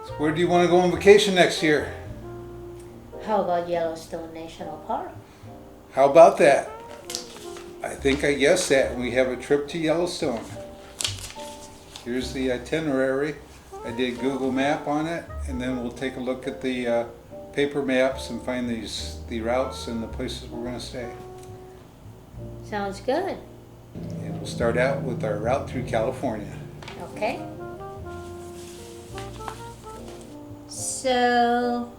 So where do you want to go on vacation next year? How about Yellowstone National Park? How about that? I think I guessed that. We have a trip to Yellowstone. Here's the itinerary. I did Google Map on it, and then we'll take a look at the paper maps and find the routes and the places we're going to stay. Sounds good. And we'll start out with our route through California. Okay. So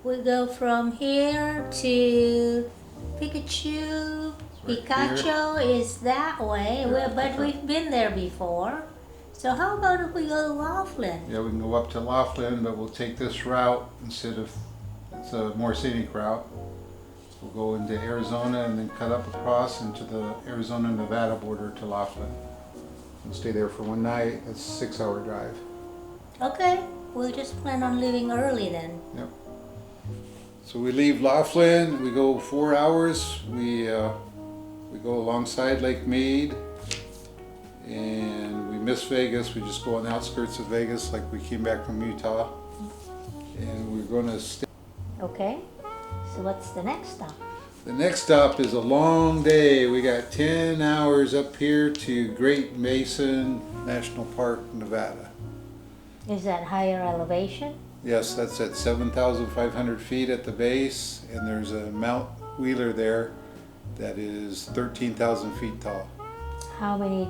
we go from here to Pikachu. Pikachu is that way, but we've been there before. So how about if we go to Laughlin? Yeah, we can go up to Laughlin, but we'll take this route instead of, it's a more scenic route. We'll go into Arizona and then cut up across into the Arizona-Nevada border to Laughlin. We'll stay there for one night. It's a 6-hour drive. Okay, we'll just plan on leaving early then. Yep. So we leave Laughlin, we go 4 hours. We go alongside Lake Mead, and we miss Vegas. We just go on the outskirts of Vegas like we came back from Utah. And we're going to stay. Okay, so what's the next stop? The next stop is a long day. We got 10 hours up here to Great Basin National Park, Nevada. Is that higher elevation? Yes, that's at 7,500 feet at the base, and there's a Mount Wheeler there that is 13,000 feet tall. How many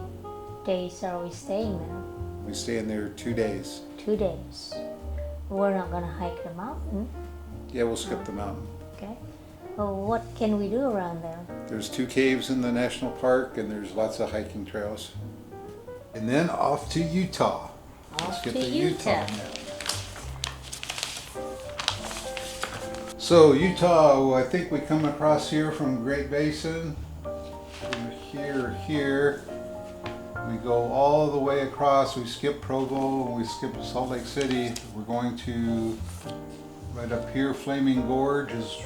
days are we staying there? We stay in there 2 days. 2 days. We're not gonna hike the mountain. Yeah, we'll skip the mountain. Okay. Well, what can we do around there? There's 2 caves in the national park, and there's lots of hiking trails. And then off to Utah. Off Let's to Utah. now. So Utah, I think we come across here from Great Basin. We're here. We go all the way across. We skip Provo and we skip Salt Lake City. We're going to right up here. Flaming Gorge is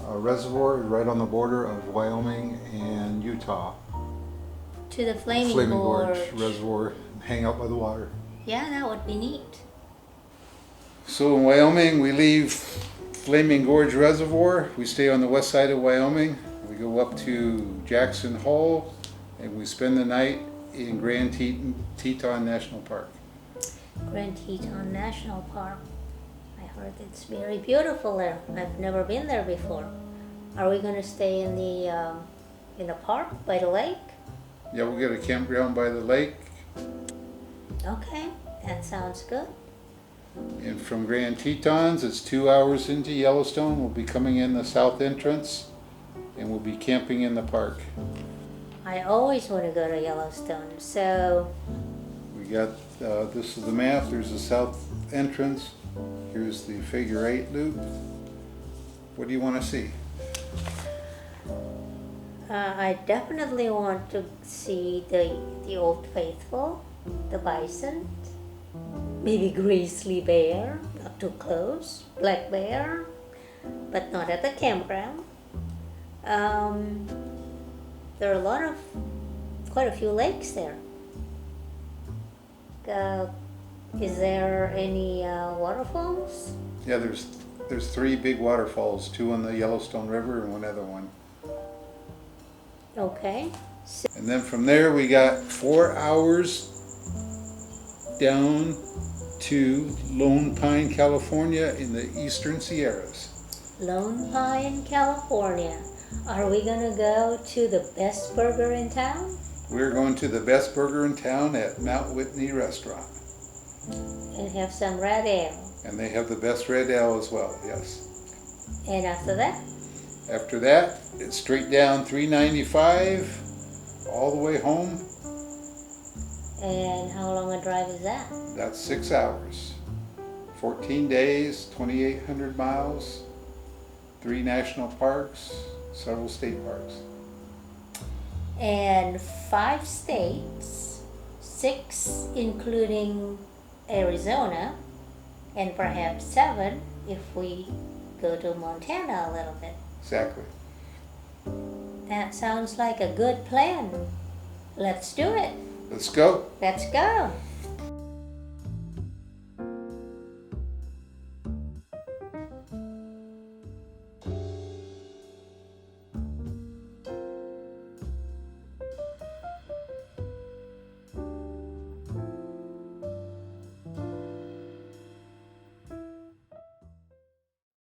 a reservoir right on the border of Wyoming and Utah. To the Flaming Gorge Gorge Reservoir, hang out by the water. Yeah, that would be neat. So in Wyoming, we leave Flaming Gorge Reservoir. We stay on the west side of Wyoming. We go up to Jackson Hole, and we spend the night in Grand Teton National Park. Grand Teton National Park. I heard it's very beautiful there. I've never been there before. Are we going to stay in the park by the lake? Yeah, we'll get a campground by the lake. Okay, that sounds good. And from Grand Tetons, it's 2 hours into Yellowstone. We'll be coming in the south entrance, and we'll be camping in the park. I always want to go to Yellowstone, so... We got, this is the map. There's the south entrance. Here's the figure 8 loop. What do you want to see? I definitely want to see the Old Faithful, the bison, maybe grizzly bear, not too close, black bear, but not at the campground. There are quite a few lakes there. Is there any waterfalls? Yeah, there's 3 big waterfalls, 2 on the Yellowstone River and one other one. Okay. And then from there we got 4 hours down to Lone Pine, California in the Eastern Sierras. Lone Pine, California. Are we gonna go to the best burger in town? We're going to the best burger in town at Mount Whitney Restaurant. And have some red ale. And they have the best red ale as well, yes. And after that? After that, it's straight down 395 all the way home. And how long a drive is that? That's 6 hours. 14 days, 2,800 miles, 3 national parks, several state parks. And 5 states, 6 including Arizona, and perhaps 7 if we go to Montana a little bit. Exactly. That sounds like a good plan. Let's do it. Let's go. Let's go.